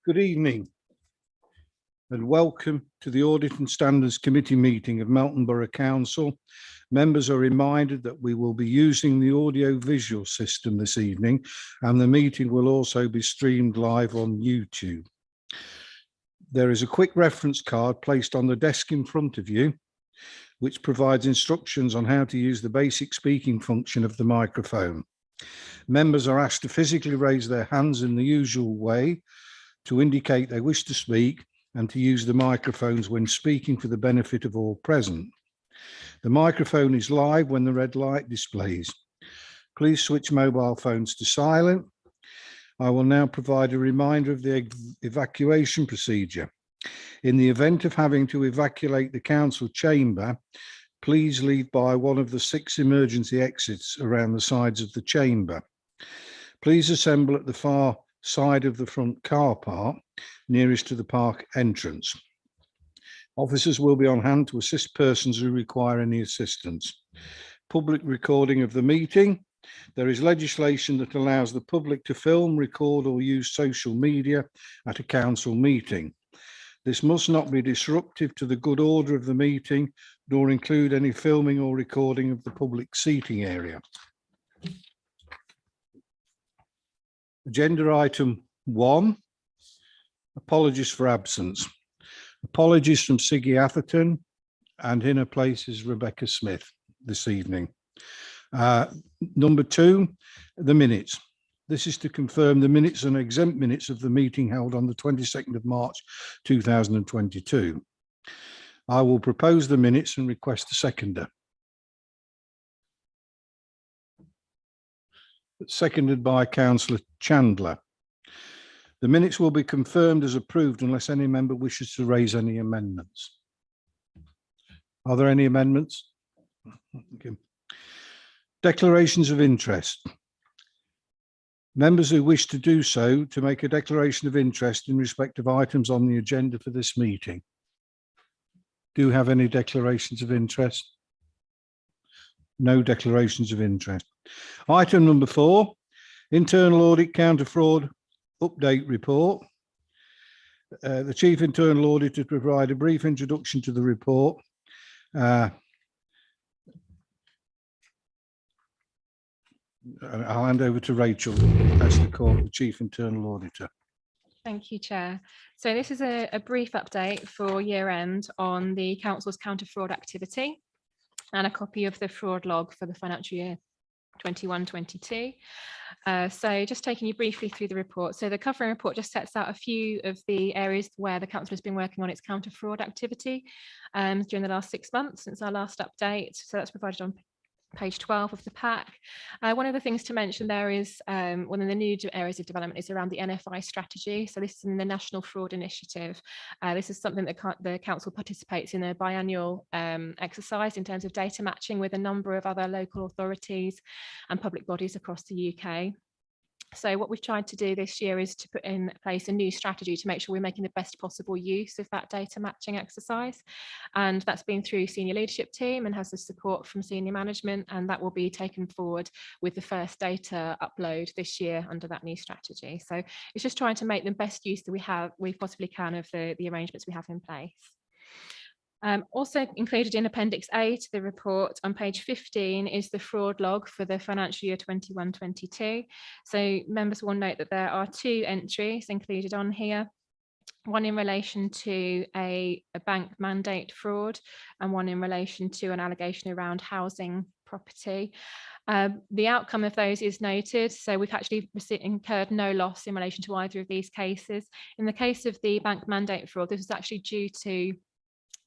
Good evening and welcome to the Audit and Standards Committee meeting of Melton Borough Council. Members are reminded that we will be using the audio-visual system this evening, and the meeting will also be streamed live on YouTube. There is a quick reference card placed on the desk in front of you, which provides instructions on how to use the basic speaking function of the microphone. Members are asked to physically raise their hands in the usual way to indicate they wish to speak, and to use the microphones when speaking for the benefit of all present. The microphone is live when the red light displays. Please switch mobile phones to silent. I will now provide a reminder of the evacuation procedure. In the event of having to evacuate the council chamber, please leave by one of the 6 emergency exits around the sides of the chamber. Please assemble at the far side of the front car park nearest to the park entrance. Officers will be on hand to assist persons who require any assistance. Public recording of the meeting. There is legislation that allows the public to film, record or use social media at a council meeting. This must not be disruptive to the good order of the meeting, nor include any filming or recording of the public seating area. Agenda item 1, apologies for absence. Apologies from Siggy Atherton, and in her place is Rebecca Smith this evening. Number 2, the minutes. This is to confirm the minutes and exempt minutes of the meeting held on the 22nd of March 2022. I will propose the minutes and request a seconder. Seconded by Councillor Chandler. The minutes will be confirmed as approved unless any member wishes to raise any amendments. Are there any amendments? Okay. Declarations of interest. Members who wish to do so to make a declaration of interest in respect of items on the agenda for this meeting. Do you have any declarations of interest? No declarations of interest. Item number 4, Internal Audit Counterfraud Update Report. The Chief Internal Auditor to provide a brief introduction to the report. I'll hand over to Rachel as the Chief Internal Auditor. Thank you, Chair. So this is a brief update for year end on the Council's counter-fraud activity and a copy of the fraud log for the financial year 21-22. So just taking you briefly through the report. So the covering report just sets out a few of the areas where the council has been working on its counter-fraud activity during the last 6 months since our last update. So that's provided on page 12 of the pack. One of the things to mention there is one of the new areas of development is around the Nfi Strategy. So this is in the National Fraud Initiative. This is something that the council participates in a biannual exercise in terms of data matching with a number of other local authorities and public bodies across the UK. So what we've tried to do this year is to put in place a new strategy to make sure we're making the best possible use of that data matching exercise. And that's been through senior leadership team and has the support from senior management, and that will be taken forward with the first data upload this year under that new strategy. So it's just trying to make the best use that we possibly can of the arrangements we have in place. Also included in Appendix A to the report on page 15 is the fraud log for the financial year 21-22. So members will note that there are 2 entries included on here, one in relation to a bank mandate fraud and one in relation to an allegation around housing property. The outcome of those is noted, so we've actually incurred no loss in relation to either of these cases. In the case of the bank mandate fraud, this was actually due to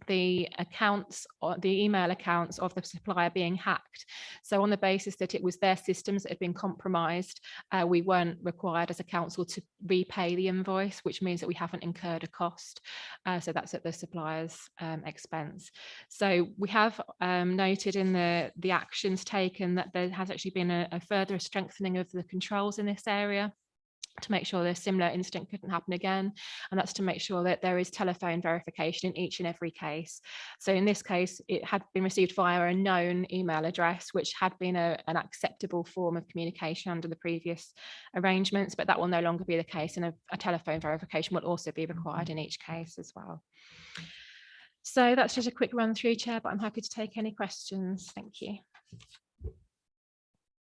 the accounts or the email accounts of the supplier being hacked. So on the basis that it was their systems that had been compromised, we weren't required as a council to repay the invoice, which means that we haven't incurred a cost. So that's at the supplier's expense. So we have noted in the actions taken that there has actually been a further strengthening of the controls in this area. to make sure the similar incident couldn't happen again. And that's to make sure that there is telephone verification in each and every case. So in this case, it had been received via a known email address, which had been an acceptable form of communication under the previous arrangements, but that will no longer be the case, and a telephone verification will also be required in each case as well. So that's just a quick run through, Chair, but I'm happy to take any questions. Thank you.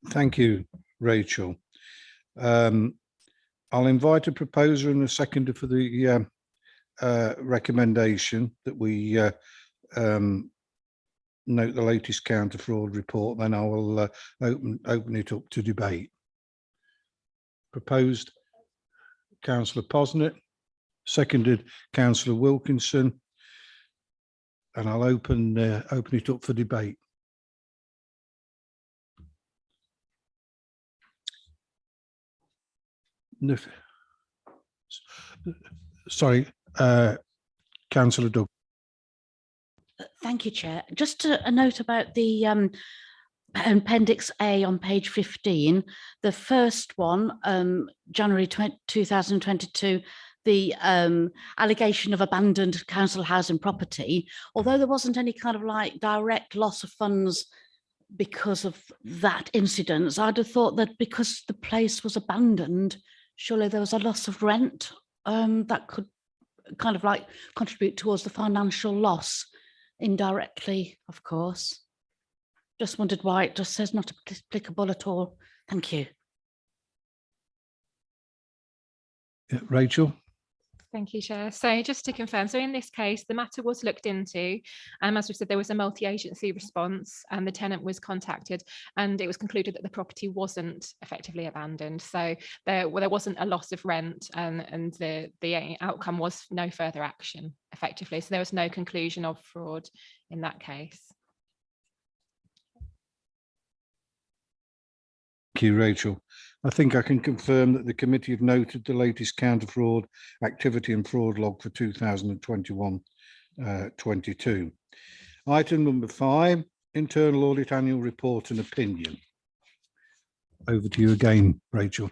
Thank you, Rachel. I'll invite a proposer and a seconder for the recommendation that we note the latest counter-fraud report. Then I will open it up to debate. Proposed, Councillor Posnett, seconded Councillor Wilkinson, and I'll open it up for debate. Sorry, Councillor Doug. Thank you, Chair. Just a note about the Appendix A on page 15. The first one, January 2022, the allegation of abandoned council housing property. Although there wasn't any kind of like direct loss of funds because of that incident, I'd have thought that because the place was abandoned, surely there was a loss of rent that could kind of like contribute towards the financial loss indirectly, of course. Just wondered why it just says not applicable at all. Thank you. Yeah, Rachel. Thank you, Chair. So just to confirm, so in this case, the matter was looked into, and as we said, there was a multi-agency response and the tenant was contacted, and it was concluded that the property wasn't effectively abandoned. So there wasn't a loss of rent, and the outcome was no further action effectively. So there was no conclusion of fraud in that case. Thank you, Rachel. I think I can confirm that the committee have noted the latest counter-fraud activity and fraud log for 2021-22. Item number 5, internal audit annual report and opinion. Over to you again, Rachel.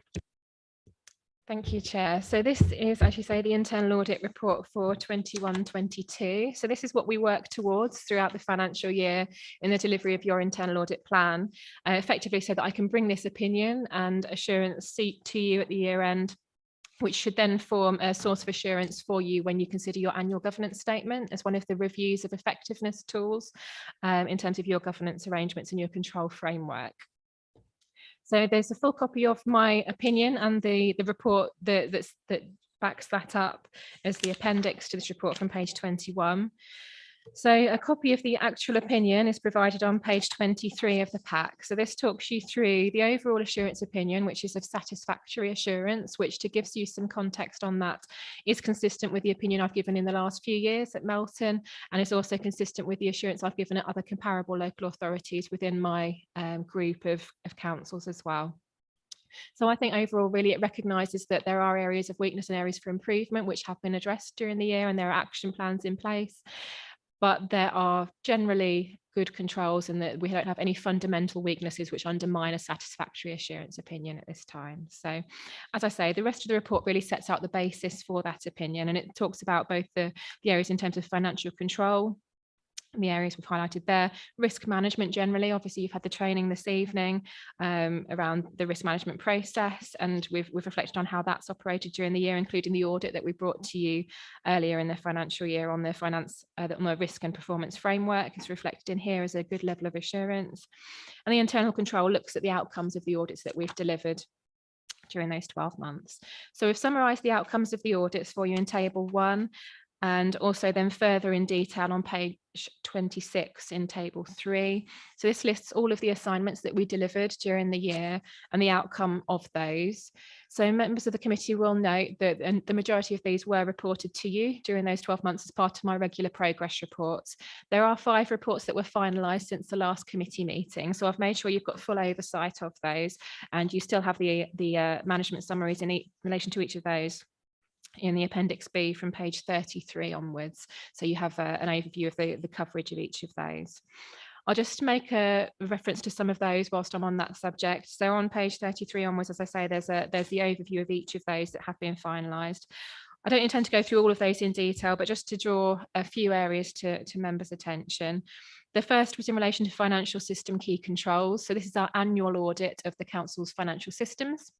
Thank you, Chair. So this is, as you say, the internal audit report for 21-22. So this is what we work towards throughout the financial year in the delivery of your internal audit plan, effectively so that I can bring this opinion and assurance to you at the year end, which should then form a source of assurance for you when you consider your annual governance statement as one of the reviews of effectiveness tools in terms of your governance arrangements and your control framework. So there's a full copy of my opinion and the report that backs that up as the appendix to this report from page 21. So a copy of the actual opinion is provided on page 23 of the pack. So this talks you through the overall assurance opinion, which is of satisfactory assurance, which, to give you some context on that, is consistent with the opinion I've given in the last few years at Melton, and is also consistent with the assurance I've given at other comparable local authorities within my group of councils as well. So I think overall, really, it recognises that there are areas of weakness and areas for improvement which have been addressed during the year, and there are action plans in place. But there are generally good controls, and that we don't have any fundamental weaknesses which undermine a satisfactory assurance opinion at this time. So, as I say, the rest of the report really sets out the basis for that opinion, and it talks about both the areas in terms of financial control, the areas we've highlighted there, risk management generally. Obviously, you've had the training this evening around the risk management process, and we've reflected on how that's operated during the year, including the audit that we brought to you earlier in the financial year on the on the risk and performance framework. Is reflected in here as a good level of assurance. And the internal control looks at the outcomes of the audits that we've delivered during those 12 months. So we've summarised the outcomes of the audits for you in table 1, and also then further in detail on page 26 in table 3. So this lists all of the assignments that we delivered during the year and the outcome of those. So members of the committee will note that the majority of these were reported to you during those 12 months as part of my regular progress reports. There are 5 reports that were finalised since the last committee meeting, so I've made sure you've got full oversight of those, and you still have the management summaries in relation to each of those in the appendix B from page 33 onwards. So you have an overview of the coverage of each of those. I'll just make a reference to some of those whilst I'm on that subject. So on page 33 onwards, as I say, there's the overview of each of those that have been finalised. I don't intend to go through all of those in detail, but just to draw a few areas to members' attention. The first was in relation to financial system key controls. So this is our annual audit of the council's financial systems.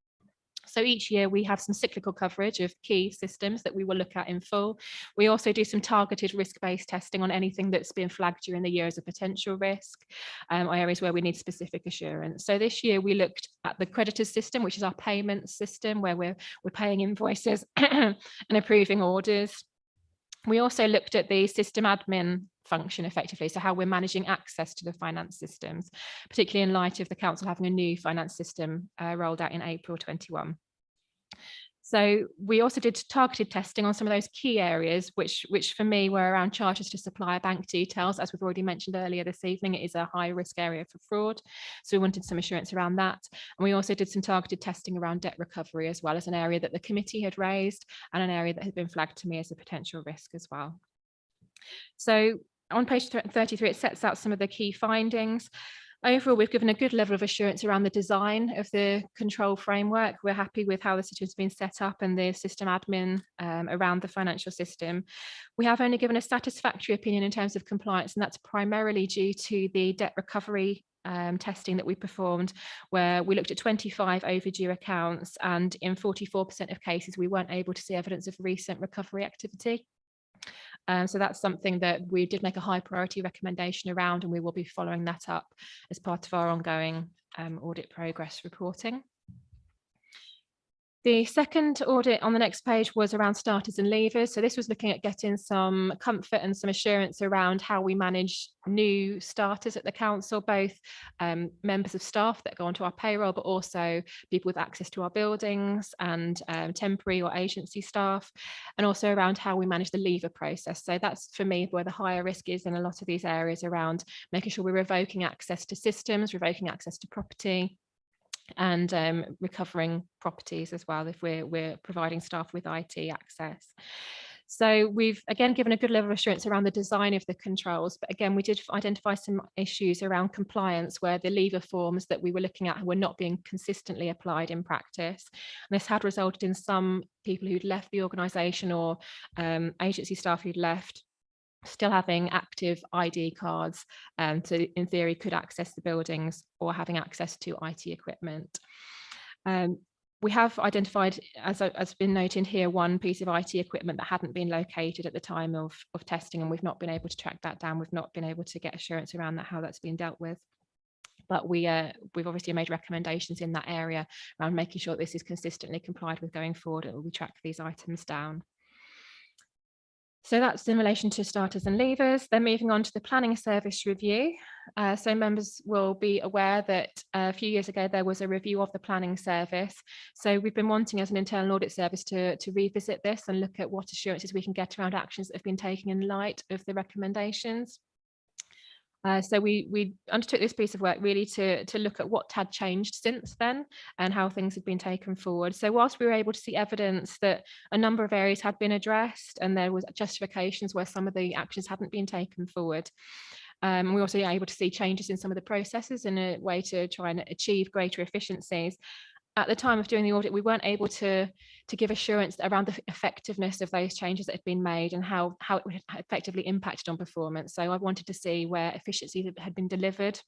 So each year we have some cyclical coverage of key systems that we will look at in full. We also do some targeted risk-based testing on anything that's been flagged during the year as a potential risk, or areas where we need specific assurance. So this year we looked at the Creditor System, which is our payment system where we're paying invoices and approving orders. We also looked at the system admin function effectively, so how we're managing access to the finance systems, particularly in light of the council having a new finance system rolled out in April 21. So we also did targeted testing on some of those key areas, which for me were around charges to supplier bank details. As we've already mentioned earlier this evening, it is a high risk area for fraud. So we wanted some assurance around that. And we also did some targeted testing around debt recovery as well, as an area that the committee had raised and an area that had been flagged to me as a potential risk as well. So on page 33, it sets out some of the key findings. Overall, we've given a good level of assurance around the design of the control framework. We're happy with how the system's been set up and the system admin around the financial system. We have only given a satisfactory opinion in terms of compliance, and that's primarily due to the debt recovery testing that we performed, where we looked at 25 overdue accounts, and in 44% of cases, we weren't able to see evidence of recent recovery activity. So that's something that we did make a high priority recommendation around, and we will be following that up as part of our ongoing audit progress reporting. The second audit on the next page was around starters and leavers. So this was looking at getting some comfort and some assurance around how we manage new starters at the council, both members of staff that go onto our payroll, but also people with access to our buildings and temporary or agency staff, and also around how we manage the leaver process. So that's for me where the higher risk is in a lot of these areas, around making sure we're revoking access to systems, revoking access to property, and recovering properties as well if we're providing staff with IT access. So we've again given a good level of assurance around the design of the controls, but again we did identify some issues around compliance where the leaver forms that we were looking at were not being consistently applied in practice. And this had resulted in some people who'd left the organisation or agency staff who'd left still having active ID cards, so in theory could access the buildings or having access to IT equipment. We have identified, as been noted here, one piece of IT equipment that hadn't been located at the time of testing, and we've not been able to track that down. We've not been able to get assurance around that, how that's been dealt with. But we've obviously made recommendations in that area around making sure this is consistently complied with going forward, and we track these items down. So that's in relation to starters and leavers. Then moving on to the planning service review. So members will be aware that a few years ago there was a review of the planning service. So we've been wanting as an internal audit service to revisit this and look at what assurances we can get around actions that have been taken in light of the recommendations. So we undertook this piece of work really to look at what had changed since then and how things had been taken forward. So whilst we were able to see evidence that a number of areas had been addressed and there was justifications where some of the actions hadn't been taken forward, we also were able to see changes in some of the processes in a way to try and achieve greater efficiencies. At the time of doing the audit, we weren't able to give assurance around the effectiveness of those changes that had been made and how it would have effectively impacted on performance. So I wanted to see where efficiencies had been delivered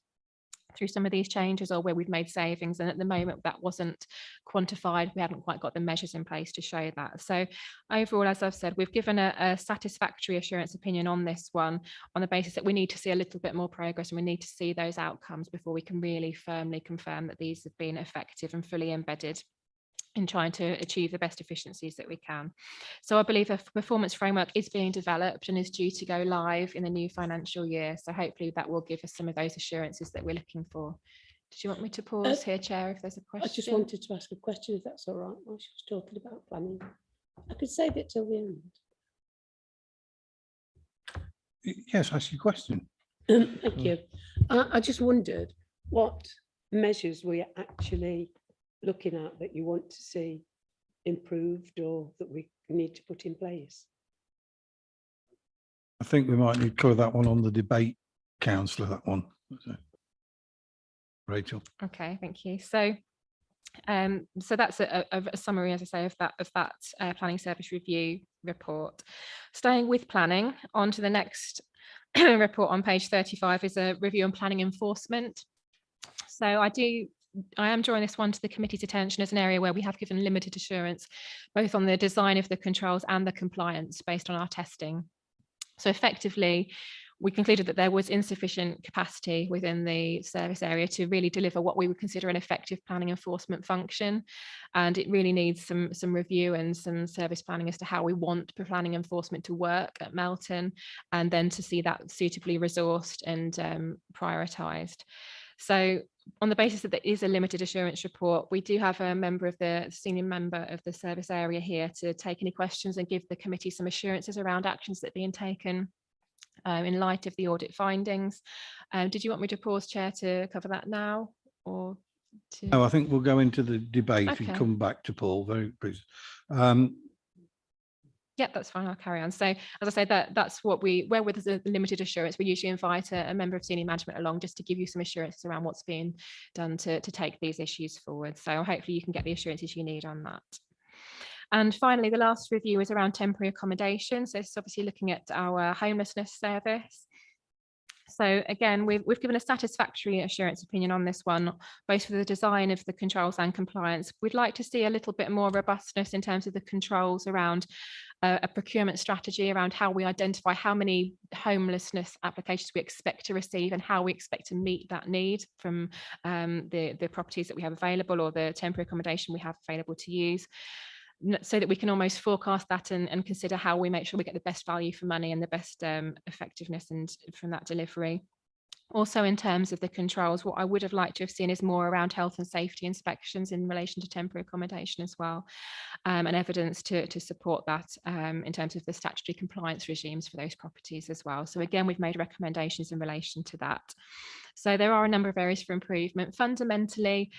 through some of these changes or where we've made savings. And at the moment that wasn't quantified. We hadn't quite got the measures in place to show that. So overall, as I've said, we've given a satisfactory assurance opinion on this one on the basis that we need to see a little bit more progress and we need to see those outcomes before we can really firmly confirm that these have been effective and fully embedded in trying to achieve the best efficiencies that we can. So I believe a performance framework is being developed and is due to go live in the new financial year. So hopefully that will give us some of those assurances that we're looking for. Did you want me to pause here, Chair, if there's a question? I just wanted to ask a question, if that's all right, while she was talking about planning. I could save it till the end. Yes, ask your question. Thank you. I just wondered what measures we're actually looking at that you want to see improved or that we need to put in place. I think we might need to cover that one on the debate, councillor, that one. Rachel. Okay, thank you. So that's a summary, as I say, of that planning service review report. Staying with planning, on to the next report on page 35 is a review on planning enforcement. So I am drawing this one to the committee's attention as an area where we have given limited assurance, both on the design of the controls and the compliance based on our testing. So effectively, we concluded that there was insufficient capacity within the service area to really deliver what we would consider an effective planning enforcement function. And it really needs some review and some service planning as to how we want planning enforcement to work at Melton, and then to see that suitably resourced and prioritised. So on the basis that there is a limited assurance report, we do have a senior member of the service area here to take any questions and give the committee some assurances around actions that are being taken in light of the audit findings. Did you want me to pause, Chair, to cover that now, or to... No, I think we'll go into the debate Okay. and come back to Paul. Very please. Yeah, that's fine. I'll carry on. So as I say, that's what where with a limited assurance, we usually invite a member of senior management along just to give you some assurances around what's being done to take these issues forward. So hopefully you can get the assurances you need on that. And finally, the last review is around temporary accommodation. So it's obviously looking at our homelessness service. So again, we've given a satisfactory assurance opinion on this one, both for the design of the controls and compliance. We'd like to see a little bit more robustness in terms of the controls around a procurement strategy, around how we identify how many homelessness applications we expect to receive and how we expect to meet that need from the properties that we have available or the temporary accommodation we have available to use, so that we can almost forecast that and consider how we make sure we get the best value for money and the best effectiveness and from that delivery. Also, in terms of the controls, what I would have liked to have seen is more around health and safety inspections in relation to temporary accommodation as well, and evidence to support that in terms of the statutory compliance regimes for those properties as well. So again, we've made recommendations in relation to that. So there are a number of areas for improvement. Fundamentally,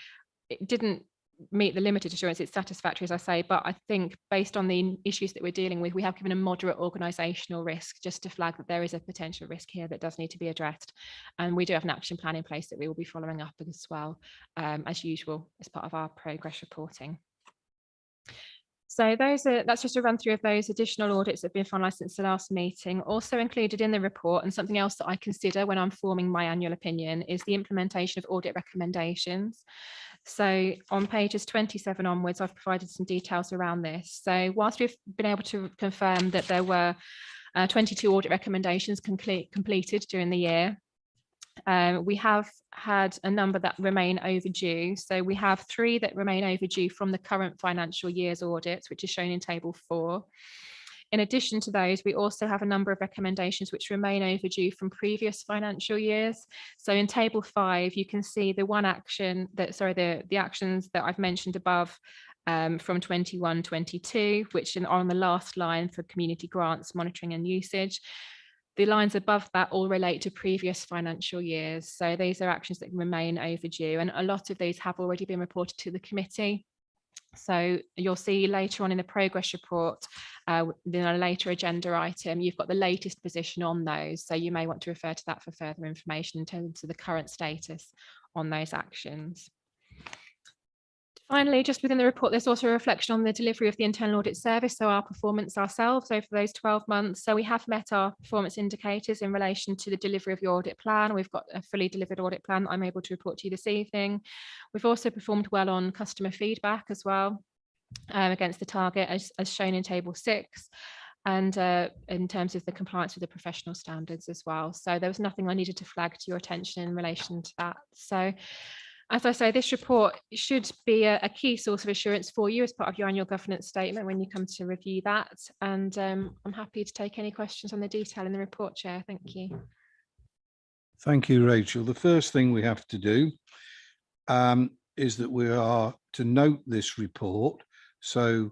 it didn't meet the limited assurance, it's satisfactory, as I say, but I think based on the issues that we're dealing with, we have given a moderate organisational risk just to flag that there is a potential risk here that does need to be addressed. And we do have an action plan in place that we will be following up as well, as usual, as part of our progress reporting. So that's just a run through of those additional audits that have been finalised since the last meeting. Also included in the report, and something else that I consider when I'm forming my annual opinion, is the implementation of audit recommendations. So on pages 27 onwards, I've provided some details around this. So whilst we've been able to confirm that there were 22 audit recommendations completed during the year, we have had a number that remain overdue. So we have 3 that remain overdue from the current financial year's audits, which is shown in table 4. In addition to those, we also have a number of recommendations which remain overdue from previous financial years. So in table 5, you can see the the actions that I've mentioned above from 21-22, which are on the last line for community grants, monitoring and usage. The lines above that all relate to previous financial years. So these are actions that remain overdue, and a lot of these have already been reported to the committee. So you'll see later on in the progress report, in a later agenda item, you've got the latest position on those. So you may want to refer to that for further information in terms of the current status on those actions. Finally, just within the report, there's also a reflection on the delivery of the internal audit service, so our performance ourselves over those 12 months. So we have met our performance indicators in relation to the delivery of your audit plan. We've got a fully delivered audit plan that I'm able to report to you this evening. We've also performed well on customer feedback as well, against the target as shown in table 6. And in terms of the compliance with the professional standards as well. So there was nothing I needed to flag to your attention in relation to that. So as I say, this report should be a key source of assurance for you as part of your annual governance statement when you come to review that. And I'm happy to take any questions on the detail in the report, Chair. Thank you. Thank you, Rachel. The first thing we have to do is that we are to note this report. So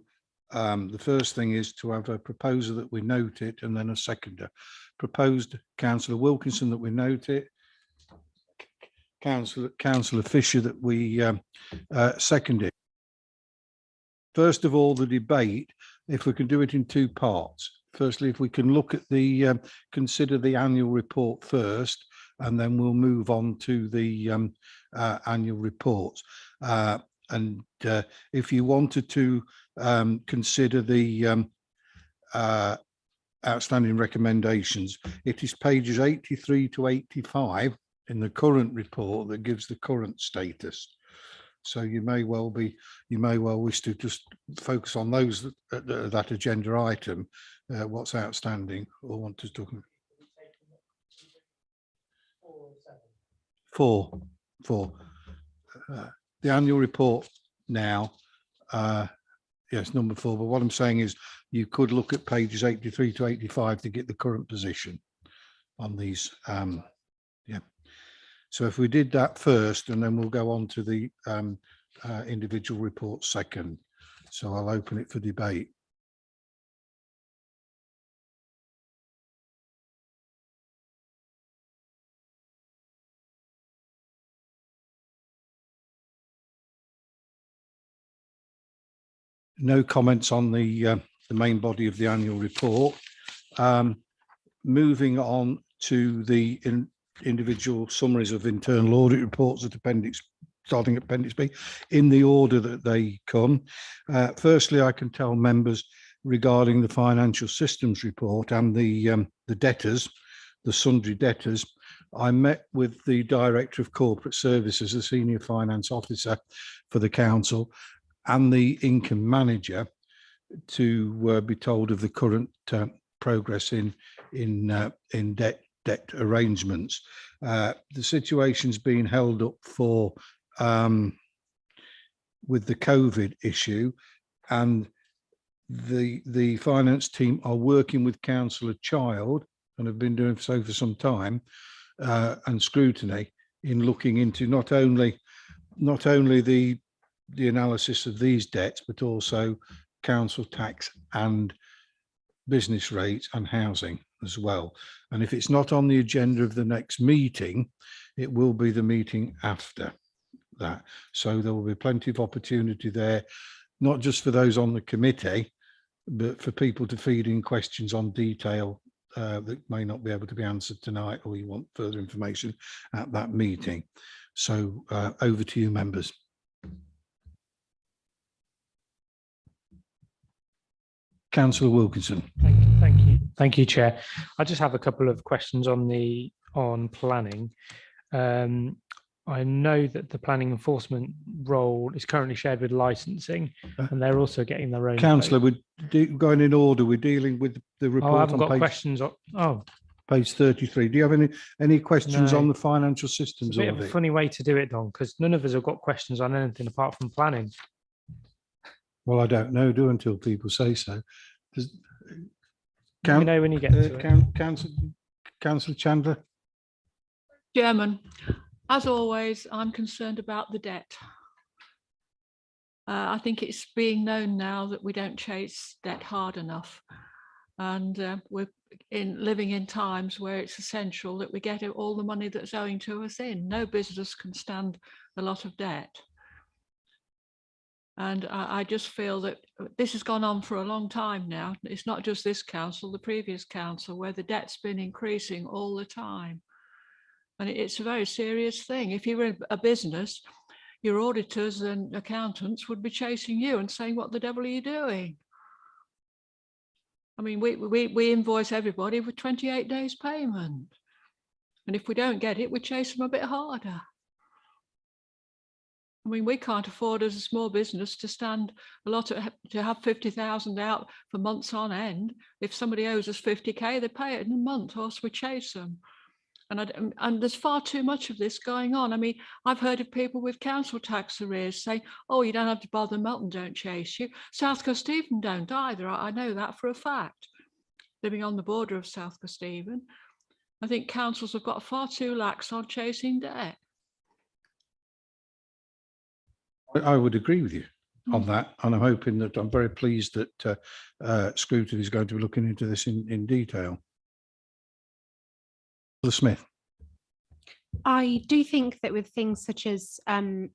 the first thing is to have a proposer that we note it, and then a seconder. Proposed Councillor Wilkinson that we note it. Councillor Fisher that we second it. First of all, the debate, if we can do it in 2 parts. Firstly, if we can look at consider the annual report first, and then we'll move on to the annual reports. If you wanted to consider the outstanding recommendations, it is pages 83 to 85 in the current report that gives the current status. So you may well wish to just focus on those that agenda item, what's outstanding, or want to talk. Four. The annual report now, yes, number 4. But what I'm saying is you could look at pages 83 to 85 to get the current position on these. Yeah. So if we did that first, and then we'll go on to the individual reports second. So I'll open it for debate. No comments on the main body of the annual report. Moving on to the individual summaries of internal audit reports at starting at Appendix B, in the order that they come. Firstly, I can tell members regarding the financial systems report and the debtors, the sundry debtors. I met with the Director of Corporate Services, the Senior Finance Officer for the Council, and the Income Manager to be told of the current progress in debt arrangements. The situation's been held up for with the COVID issue, and the finance team are working with Councillor Child, and have been doing so for some time, and scrutiny in looking into not only the analysis of these debts, but also council tax and business rates and housing as well. And if it's not on the agenda of the next meeting, it will be the meeting after that. So there will be plenty of opportunity there, not just for those on the committee, but for people to feed in questions on detail that may not be able to be answered tonight, or you want further information at that meeting. So over to you, members. Councillor Wilkinson. Thank you, Chair. I just have a couple of questions on planning. I know that the planning enforcement role is currently shared with licensing, and they're also getting their own. Councillor, we're going in order. We're dealing with the report. Oh, I haven't got page, questions. Page 33. Do you have any questions No. on the financial systems It's a bit audit? of a funny way to do it, Don, because none of us have got questions on anything apart from planning. Well, I don't know, until people say so. Let me know when you get to it. Councillor Chandler. Chairman, as always, I'm concerned about the debt. I think it's being known now that we don't chase debt hard enough. And we're living in times where it's essential that we get all the money that's owing to us in. No business can stand a lot of debt. And I just feel that this has gone on for a long time now. It's not just this council, the previous council, where the debt's been increasing all the time. And it's a very serious thing. If you were a business, your auditors and accountants would be chasing you and saying, what the devil are you doing? I mean, we invoice everybody with 28 days payment. And if we don't get it, we chase them a bit harder. I mean, we can't afford as a small business to stand to have 50,000 out for months on end. If somebody owes us 50k, they pay it in a month, or else we chase them. And there's far too much of this going on. I mean, I've heard of people with council tax arrears saying, oh, you don't have to bother, Melton don't chase you. South Kesteven don't either. I know that for a fact, living on the border of South Kesteven. I think councils have got far too lax on chasing debt. I would agree with you on that, and I'm very pleased that scrutiny is going to be looking into this in detail. Smith. I do think that with things such as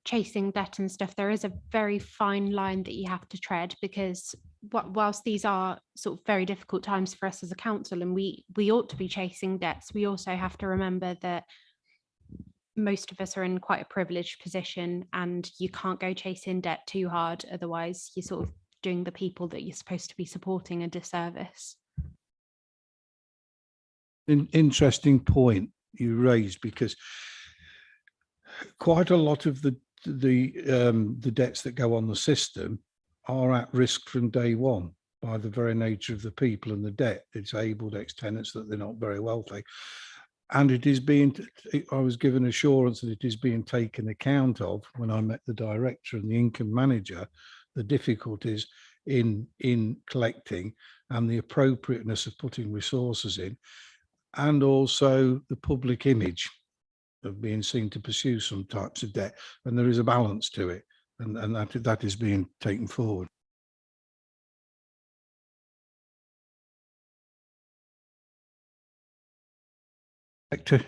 chasing debt and stuff, there is a very fine line that you have to tread, because whilst these are sort of very difficult times for us as a council, and we ought to be chasing debts, we also have to remember that most of us are in quite a privileged position, and you can't go chasing debt too hard. Otherwise, you're sort of doing the people that you're supposed to be supporting a disservice. Interesting point you raised, because quite a lot of the debts that go on the system are at risk from day one by the very nature of the people and the debt. Disabled, ex-tenants, that they're not very wealthy, and it is being, I was given assurance that it is being taken account of when I met the director and the income manager, the difficulties in collecting and the appropriateness of putting resources in, and also the public image of being seen to pursue some types of debt, and there is a balance to it, and that is being taken forward. Hector,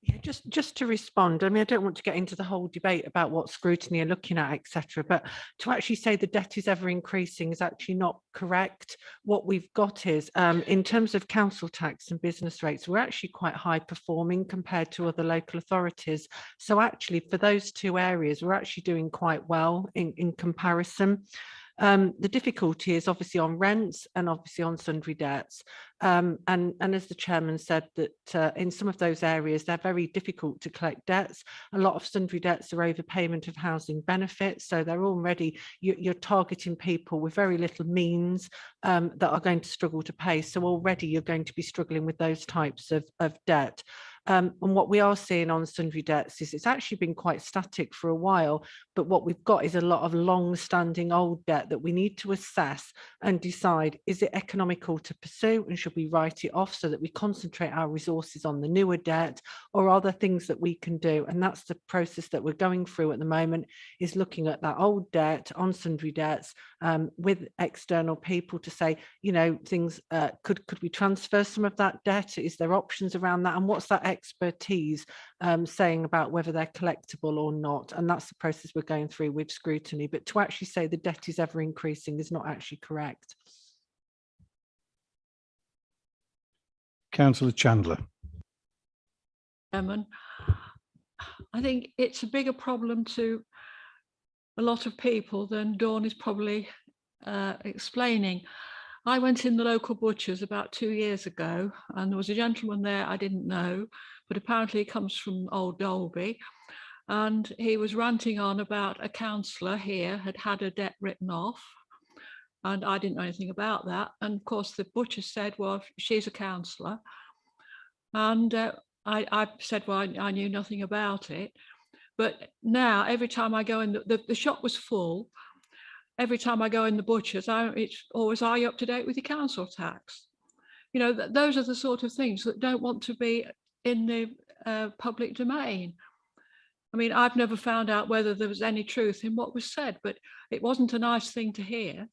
Yeah, just to respond, I mean, I don't want to get into the whole debate about what scrutiny are looking at, etc. But to actually say the debt is ever increasing is actually not correct. What we've got is, in terms of council tax and business rates, we're actually quite high performing compared to other local authorities. So actually, for those two areas, we're actually doing quite well in comparison. The difficulty is obviously on rents and obviously on sundry debts. And as the chairman said, that in some of those areas, they're very difficult to collect debts. A lot of sundry debts are overpayment of housing benefits. So they're already, you're targeting people with very little means that are going to struggle to pay. So already you're going to be struggling with those types of debt. And what we are seeing on sundry debts is it's actually been quite static for a while, but what we've got is a lot of long-standing old debt that we need to assess and decide, is it economical to pursue and should we write it off so that we concentrate our resources on the newer debt, or are there things that we can do? And that's the process that we're going through at the moment, is looking at that old debt on sundry debts with external people to say, you know, things, could we transfer some of that debt? Is there options around that? And what's that expertise saying about whether they're collectible or not? And that's the process we're going through with scrutiny. But to actually say the debt is ever increasing is not actually correct. Councillor Chandler. Chairman, I think it's a bigger problem to a lot of people than Dawn is probably explaining. I went in the local butcher's about 2 years ago, and there was a gentleman there I didn't know, but apparently he comes from Old Dolby, and he was ranting on about a councillor here had had a debt written off, and I didn't know anything about that. And of course the butcher said, well, she's a councillor, and I said, well, I knew nothing about it. But now every time I go in, the shop was full. Every time I go in the butcher's, it's always, are you up to date with your council tax? You know, those are the sort of things that don't want to be in the public domain. I mean, I've never found out whether there was any truth in what was said, but it wasn't a nice thing to hear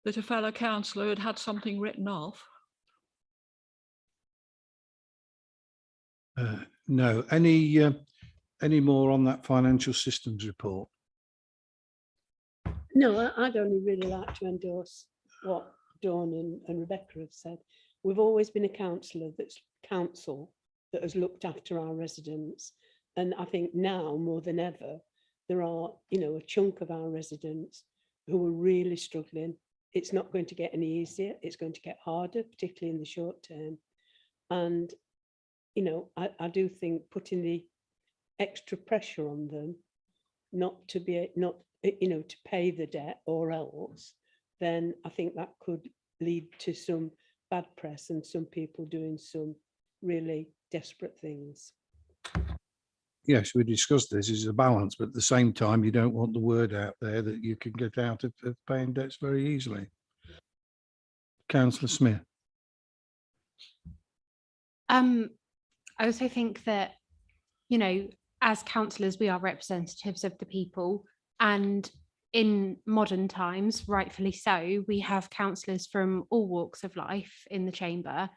that a fellow councillor had had something written off. No, any more on that financial systems report? No, I'd only really like to endorse what Dawn and Rebecca have said. We've always been a council that has looked after our residents. And I think now more than ever, there are, you know, a chunk of our residents who are really struggling. It's not going to get any easier. It's going to get harder, particularly in the short term. And, you know, I do think putting the extra pressure on them to pay the debt or else, then I think that could lead to some bad press and some people doing some really desperate things. Yes, we discussed this is a balance, but at the same time, you don't want the word out there that you can get out of paying debts very easily. Councillor Smith. I also think that, you know, as councillors, we are representatives of the people, and in modern times, rightfully so, we have councillors from all walks of life in the chamber.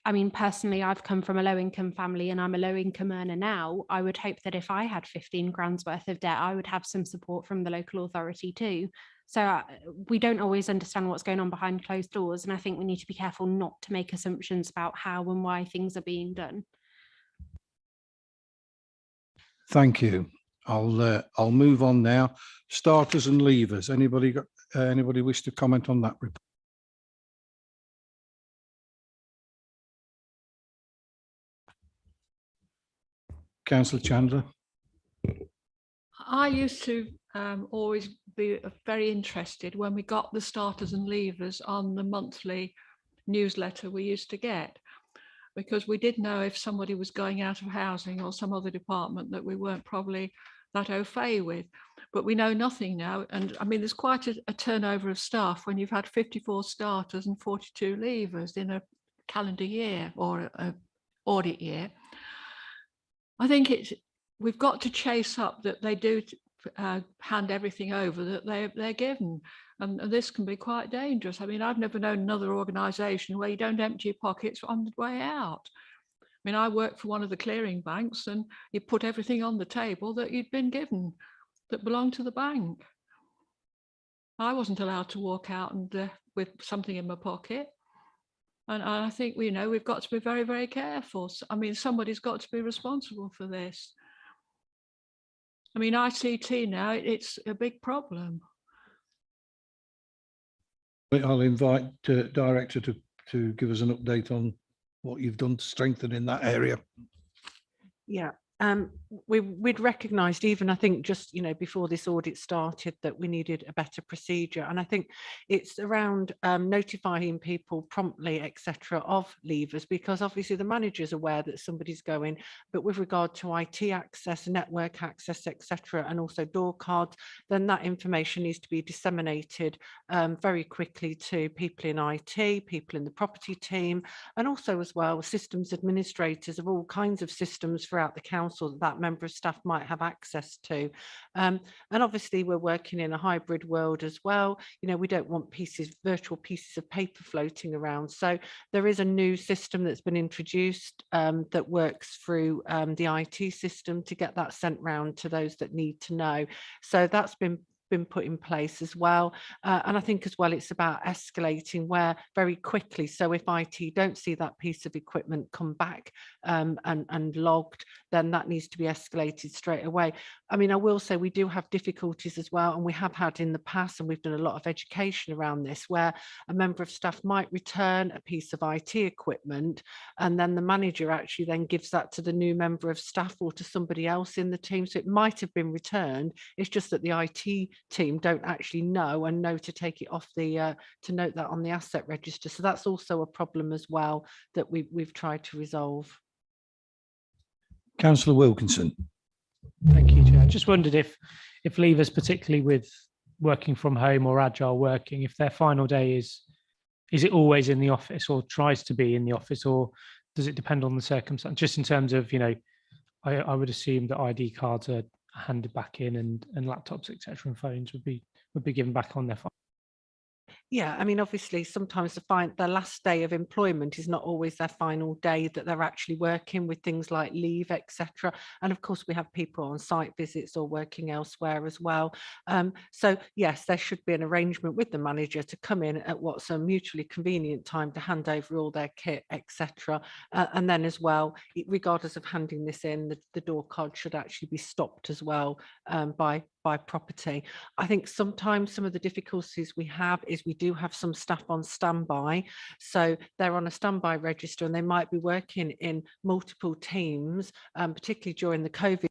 I mean, personally, I've come from a low income family and I'm a low income earner now. I would hope that if I had 15 grand's worth of debt, I would have some support from the local authority too. So we don't always understand what's going on behind closed doors. And I think we need to be careful not to make assumptions about how and why things are being done. Thank you. I'll move on now. Starters and levers. Anybody wish to comment on that report? Councillor Chandler. I used to always be very interested when we got the starters and levers on the monthly newsletter we used to get, because we did know if somebody was going out of housing or some other department that we weren't probably that au fait with. But we know nothing now. And I mean, there's quite a turnover of staff when you've had 54 starters and 42 levers in a calendar year or a audit year. I think we've got to chase up that they do hand everything over that they're given. And this can be quite dangerous. I mean, I've never known another organisation where you don't empty your pockets on the way out. I mean, I worked for one of the clearing banks and you put everything on the table that you'd been given that belonged to the bank. I wasn't allowed to walk out and with something in my pocket. And I think, we've got to be very, very careful. I mean, somebody's got to be responsible for this. I mean, ICT now, it's a big problem. I'll invite Director to give us an update on what you've done to strengthen in that area. Yeah, we'd recognised even, I think, just, before this audit started, that we needed a better procedure. And I think it's around notifying people promptly, etc., of levers, because obviously the manager's aware that somebody's going, but with regard to IT access, network access, etc., and also door cards, then that information needs to be disseminated very quickly to people in IT, people in the property team, and also as well systems administrators of all kinds of systems throughout the council that member of staff might have access to. And obviously we're working in a hybrid world as well. We don't want virtual pieces of paper floating around. So there is a new system that's been introduced that works through the IT system to get that sent round to those that need to know. So that's been put in place as well. And I think as well, it's about escalating where very quickly. So if IT don't see that piece of equipment come back and logged, then that needs to be escalated straight away. I mean, I will say we do have difficulties as well, and we have had in the past, and we've done a lot of education around this, where a member of staff might return a piece of IT equipment, and then the manager actually then gives that to the new member of staff or to somebody else in the team. So it might have been returned. It's just that the IT team don't actually know to take it off to note that on the asset register. So that's also a problem as well that we've tried to resolve. Councillor Wilkinson. Thank you, Chair. I just wondered if levers, particularly with working from home or agile working, if their final day is it always in the office or tries to be in the office, or does it depend on the circumstance? Just in terms of, I would assume that ID cards are handed back in and laptops, etc., and phones would be given back on their phone. Yeah, I mean, obviously, sometimes the last day of employment is not always their final day that they're actually working, with things like leave, etc. And of course, we have people on site visits or working elsewhere as well. So yes, there should be an arrangement with the manager to come in at what's a mutually convenient time to hand over all their kit, etc. And then as well, regardless of handing this in, the door card should actually be stopped as well by property. I think sometimes some of the difficulties we have is we do have some staff on standby. So they're on a standby register and they might be working in multiple teams, particularly during the COVID.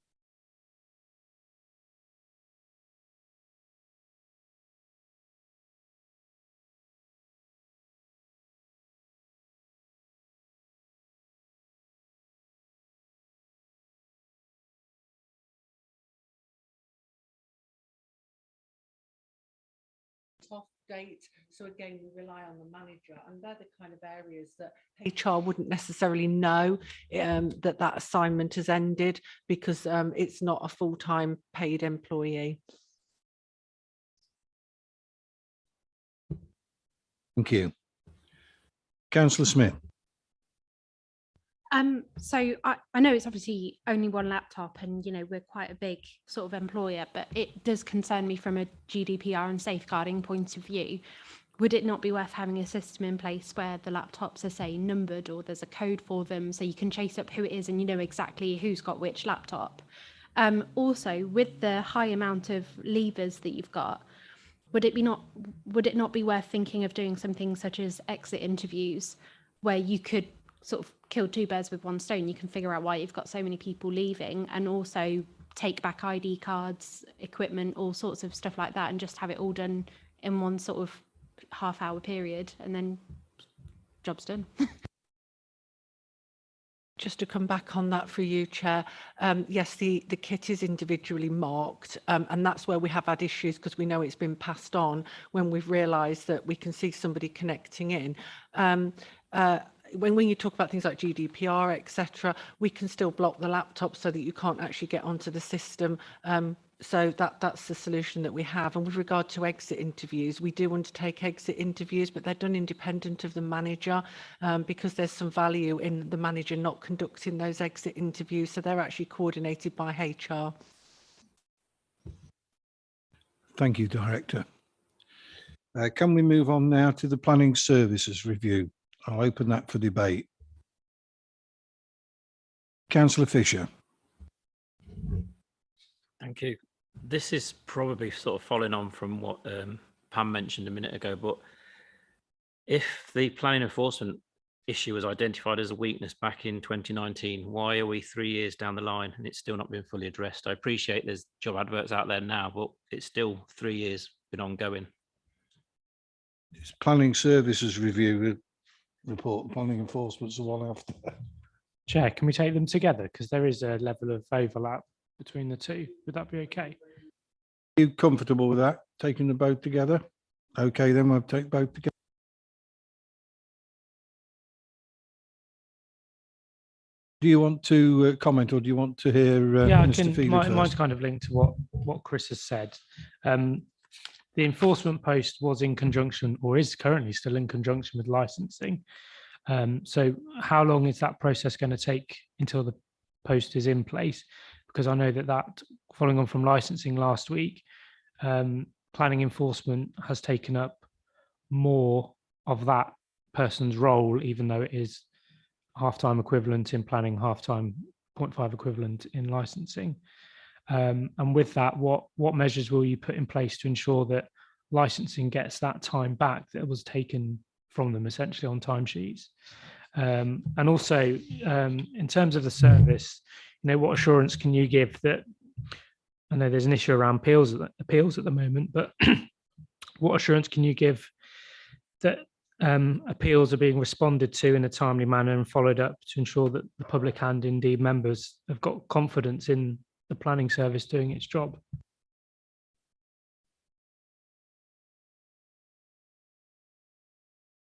Off date. So again, we rely on the manager, and they're the kind of areas that HR wouldn't necessarily know that assignment has ended, because it's not a full-time paid employee. Thank you. Councillor Smith. So I know it's obviously only one laptop and, you know, we're quite a big sort of employer, but it does concern me from a GDPR and safeguarding point of view. Would it not be worth having a system in place where the laptops are, say, numbered, or there's a code for them so you can chase up who it is and you know exactly who's got which laptop? Also, with the high amount of levers that you've got, would it not be worth thinking of doing something such as exit interviews, where you could sort of kill two birds with one stone? You can figure out why you've got so many people leaving, and also take back ID cards, equipment, all sorts of stuff like that, and just have it all done in one sort of half-hour period, and then job's done. Just to come back on that for you, Chair, yes, the kit is individually marked, and that's where we have had issues, because we know it's been passed on when we've realised that we can see somebody connecting in. When you talk about things like GDPR, etc., we can still block the laptop so that you can't actually get onto the system. So that's the solution that we have. And with regard to exit interviews, we do undertake exit interviews, but they're done independent of the manager, because there's some value in the manager not conducting those exit interviews. So they're actually coordinated by HR. Thank you, Director. Can we move on now to the Planning Services Review? I'll open that for debate. Councillor Fisher. Thank you. This is probably sort of following on from what Pam mentioned a minute ago, but if the planning enforcement issue was identified as a weakness back in 2019, why are we 3 years down the line and it's still not been fully addressed? I appreciate there's job adverts out there now, but it's still 3 years been ongoing. It's Planning Services Review report. Planning Enforcement's the one after. Chair, can we take them together? Because there is a level of overlap between the two. Would that be okay? Are you comfortable with that, taking them both together? Okay, then we'll take both together. Do you want to comment, or do you want to hear Yeah, Mr. Feely first? mine's kind of linked to what Chris has said. The enforcement post was in conjunction, or is currently still in conjunction with licensing. So how long is that process going to take until the post is in place? Because I know that following on from licensing last week, planning enforcement has taken up more of that person's role, even though it is half-time equivalent in planning, half-time 0.5 equivalent in licensing. And with that, what measures will you put in place to ensure that licensing gets that time back that was taken from them essentially on timesheets? And also, in terms of the service, what assurance can you give that, I know there's an issue around appeals at the moment, but what assurance can you give that appeals are being responded to in a timely manner and followed up to ensure that the public and indeed members have got confidence in the planning service doing its job?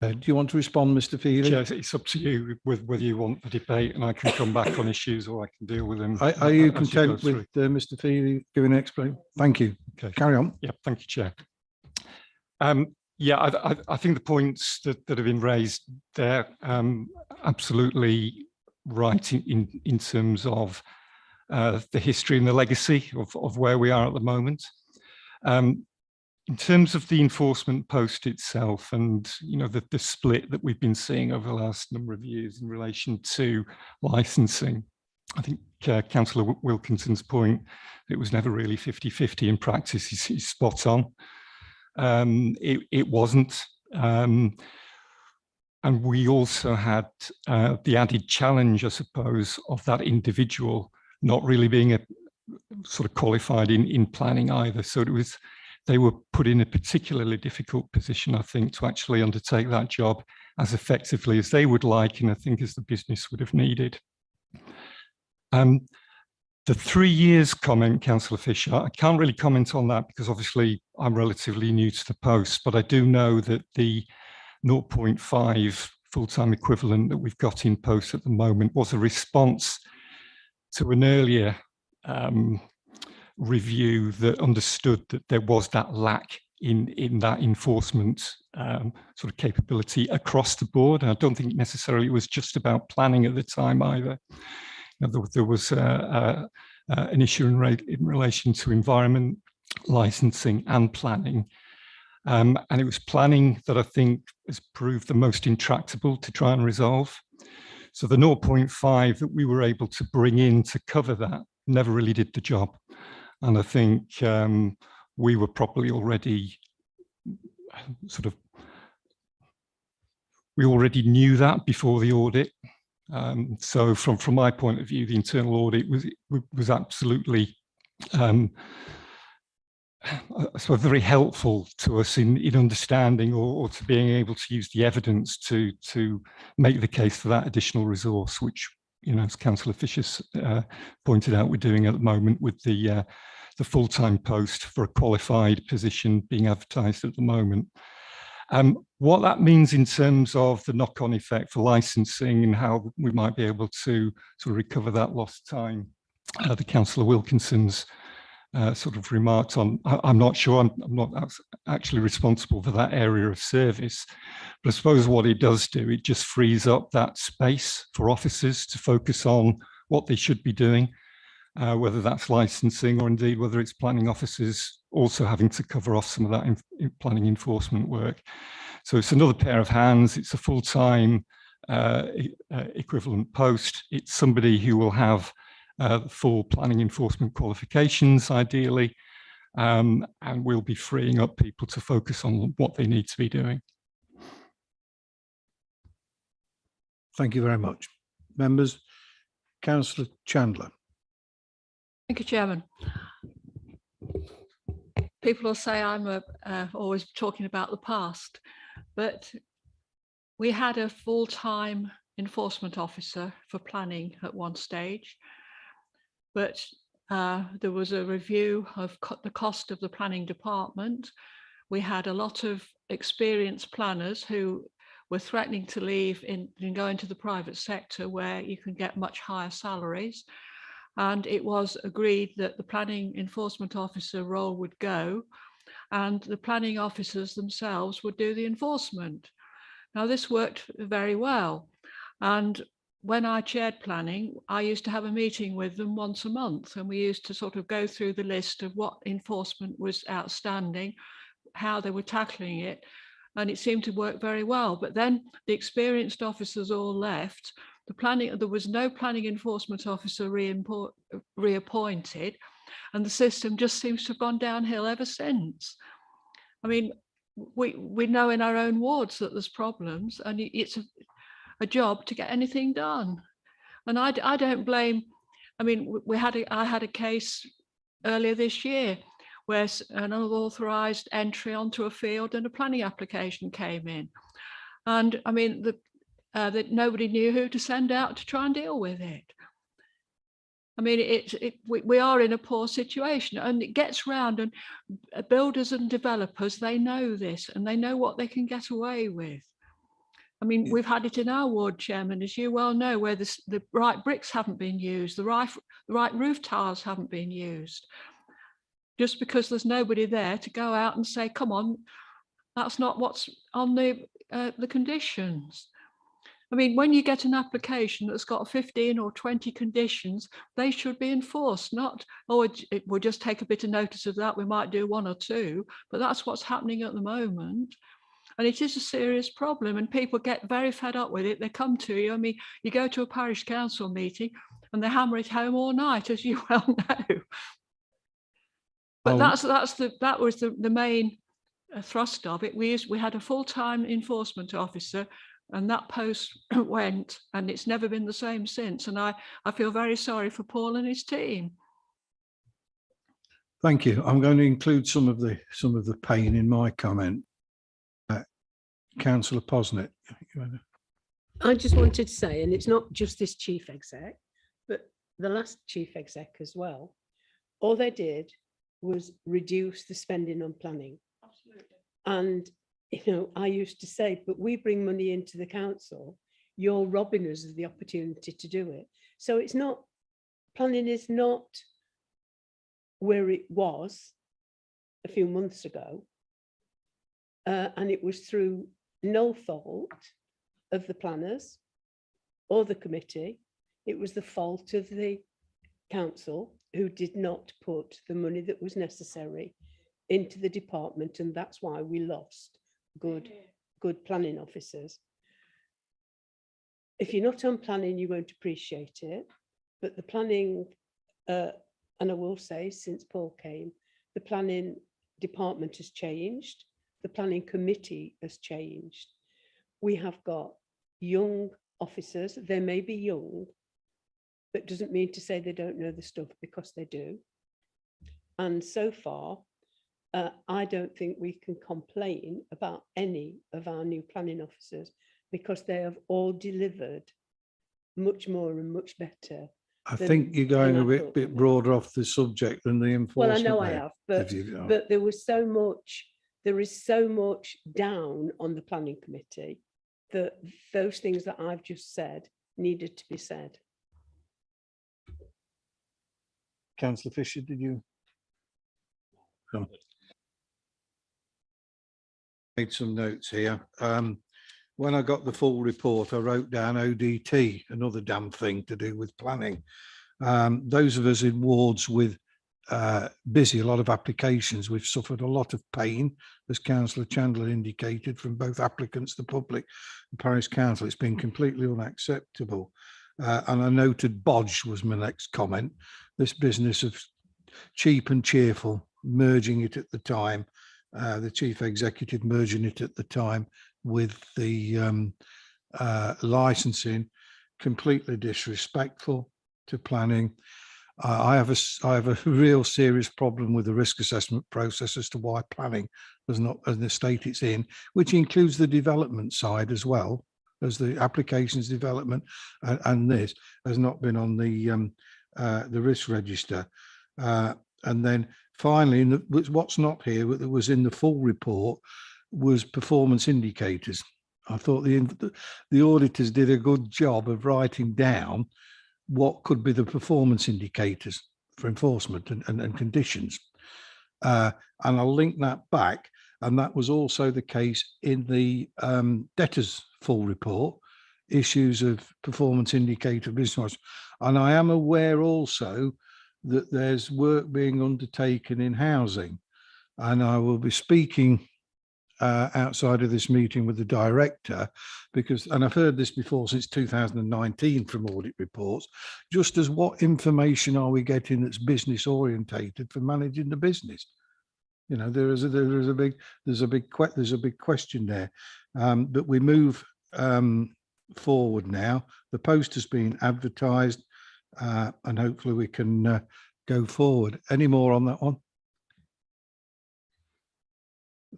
Do you want to respond, Mr. Feely? Chair, it's up to you whether you want the debate, and I can come back on issues or I can deal with them. Are you as content go with Mr. Feely giving an explanation? Thank you. Okay. Carry on. Yeah, thank you, Chair. Yeah, I think the points that have been raised there, absolutely right in terms of the history and the legacy of where we are at the moment. In terms of the enforcement post itself and, the split that we've been seeing over the last number of years in relation to licensing, I think Councillor Wilkinson's point, it was never really 50-50 in practice, is spot on. It wasn't. And we also had the added challenge, I suppose, of that individual not really being a sort of qualified in planning either. So they were put in a particularly difficult position, I think, to actually undertake that job as effectively as they would like, and I think as the business would have needed. The 3 years comment, Councillor Fisher, I can't really comment on that because obviously I'm relatively new to the post, but I do know that the 0.5 full-time equivalent that we've got in post at the moment was a response to an earlier review that understood that there was that lack in that enforcement sort of capability across the board. And I don't think necessarily it was just about planning at the time either. You know, there was an issue in relation to environment, licensing and planning. And it was planning that I think has proved the most intractable to try and resolve. So the 0.5 that we were able to bring in to cover that never really did the job. And I think we were probably already we already knew that before the audit. So from my point of view, the internal audit was absolutely sort of very helpful to us in understanding or to being able to use the evidence to make the case for that additional resource, which, you know, as Councillor Fisher's pointed out, we're doing at the moment with the full-time post for a qualified position being advertised at the moment. What that means in terms of the knock-on effect for licensing and how we might be able to sort of recover that lost time, the Councillor Wilkinson's sort of remarked on. I'm not sure, I'm not actually responsible for that area of service, but I suppose what it does do, it just frees up that space for officers to focus on what they should be doing, whether that's licensing or indeed whether it's planning officers also having to cover off some of that planning enforcement work. So it's another pair of hands, it's a full-time equivalent post, it's somebody who will have full planning enforcement qualifications ideally, and we'll be freeing up people to focus on what they need to be doing. Thank you very much. Members, Councillor Chandler. Thank you, Chairman. People will say I'm always talking about the past, but we had a full-time enforcement officer for planning at one stage, but there was a review of the cost of the planning department. We had a lot of experienced planners who were threatening to leave and go into the private sector where you can get much higher salaries. And it was agreed that the planning enforcement officer role would go and the planning officers themselves would do the enforcement. Now, this worked very well. And when I chaired planning, I used to have a meeting with them once a month, and we used to sort of go through the list of what enforcement was outstanding, how they were tackling it, and it seemed to work very well. But then the experienced officers all left. There was no planning enforcement officer reappointed, and the system just seems to have gone downhill ever since. I mean, we know in our own wards that there's problems, and it's a job to get anything done. And I don't blame. I mean, I had a case earlier this year where an unauthorised entry onto a field and a planning application came in, and I mean that nobody knew who to send out to try and deal with it. I mean, we are in a poor situation, and it gets round, and builders and developers, they know this, and they know what they can get away with. I mean, we've had it in our ward, Chairman, as you well know, where the right bricks haven't been used, the right roof tiles haven't been used, just because there's nobody there to go out and say, come on, that's not what's on the conditions. I mean, when you get an application that's got 15 or 20 conditions, they should be enforced, not, oh, we'll just take a bit of notice of that, we might do one or two, but that's what's happening at the moment. And it is a serious problem, and people get very fed up with it. They come to you. I mean, you go to a parish council meeting and they hammer it home all night, as you well know. But that was the main thrust of it. We had a full-time enforcement officer, and that post went, and it's never been the same since. And I feel very sorry for Paul and his team. Thank you. I'm going to include some of the pain in my comment. Councillor Posnett. I just wanted to say, and it's not just this chief exec, but the last chief exec as well, all they did was reduce the spending on planning. Absolutely. And, you know, I used to say, but we bring money into the council, you're robbing us of the opportunity to do it. So it's not, planning is not where it was a few months ago. And it was through no fault of the planners or the committee. It was the fault of the council who did not put the money that was necessary into the department, and that's why we lost good planning officers. If you're not on planning, you won't appreciate it, but the planning, and I will say, since Paul came, the planning department has changed, the planning committee has changed. We have got young officers. They may be young, but doesn't mean to say they don't know the stuff, because they do. And so far, I don't think we can complain about any of our new planning officers, because they have all delivered much more and much better. I than- think you're going than a I bit thought bit they were. broader off the subject than the Well, enforcement. I know I there. have, but you- but there was so much, there is so much down on the planning committee that those things that I've just said needed to be said. Councillor Fisher, did you? No. Made some notes here. When I got the full report, I wrote down ODT, another damn thing to do with planning. Those of us in wards with busy, a lot of applications, we've suffered a lot of pain, as Councillor Chandler indicated, from both applicants, the public, and parish council. It's been completely unacceptable. And I noted bodge was my next comment. This business of cheap and cheerful, merging it at the time, the chief executive merging it at the time with the licensing, completely disrespectful to planning. I have a real serious problem with the risk assessment process as to why planning was not in the state it's in, which includes the development side as well as the applications development, and this has not been on the risk register. And then finally, what's not here, that was in the full report, was performance indicators. I thought the auditors did a good job of writing down what could be the performance indicators for enforcement and conditions. And I'll link that back. And that was also the case in the debtors full report, issues of performance indicator business. And I am aware also that there's work being undertaken in housing. And I will be speaking outside of this meeting with the director, because, and I've heard this before since 2019 from audit reports, just as what information are we getting that's business orientated for managing the business? You know, there's a big question there, but we move forward now. The post has been advertised, and hopefully we can go forward. Any more on that one?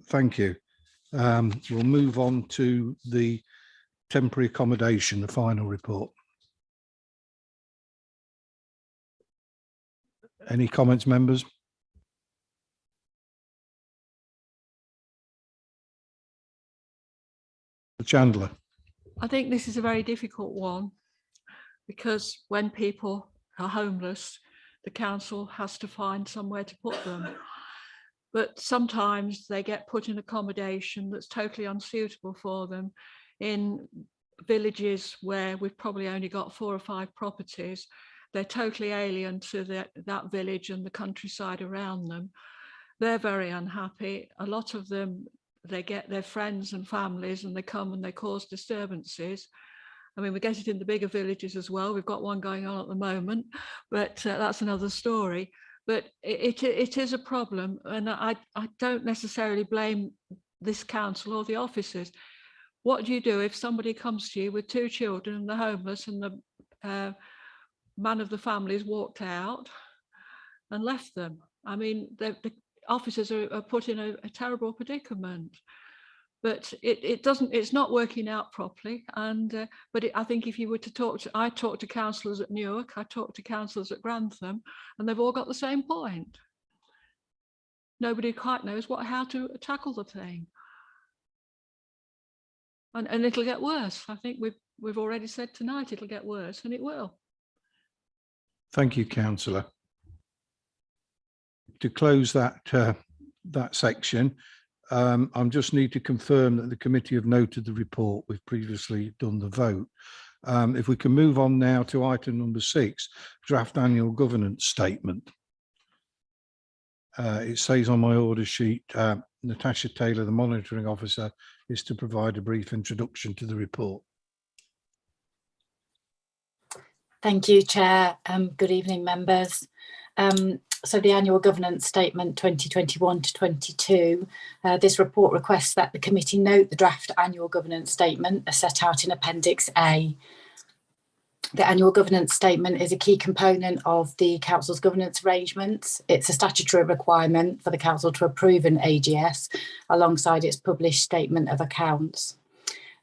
Thank you. We'll move on to the temporary accommodation, the final report. Any comments, members? Chandler. I think this is a very difficult one, because when people are homeless, the council has to find somewhere to put them. But sometimes they get put in accommodation that's totally unsuitable for them in villages where we've probably only got 4 or 5 properties. They're totally alien to that village and the countryside around them. They're very unhappy. A lot of them, they get their friends and families and they come and they cause disturbances. I mean, we get it in the bigger villages as well. We've got one going on at the moment, but that's another story. But it is a problem, and I don't necessarily blame this council or the officers. What do you do if somebody comes to you with 2 children and they're homeless, and the man of the family has walked out and left them? I mean, the officers are put in a terrible predicament. But it's not working out properly. And but I think if you were to I talk to councillors at Newark, I talk to councillors at Grantham, and they've all got the same point. Nobody quite knows how to tackle the thing. And it'll get worse. I think we've already said tonight it'll get worse, and it will. Thank you, councillor. To close that section, I just need to confirm that the committee have noted the report. We've previously done the vote. If we can move on now to item number 6, draft annual governance statement. It says on my order sheet, Natasha Taylor, the monitoring officer, is to provide a brief introduction to the report. Thank you, Chair. Good evening, members. So the annual governance statement 2021 to 22, this report requests that the committee note the draft annual governance statement as set out in Appendix A. The annual governance statement is a key component of the Council's governance arrangements. It's a statutory requirement for the Council to approve an AGS alongside its published statement of accounts.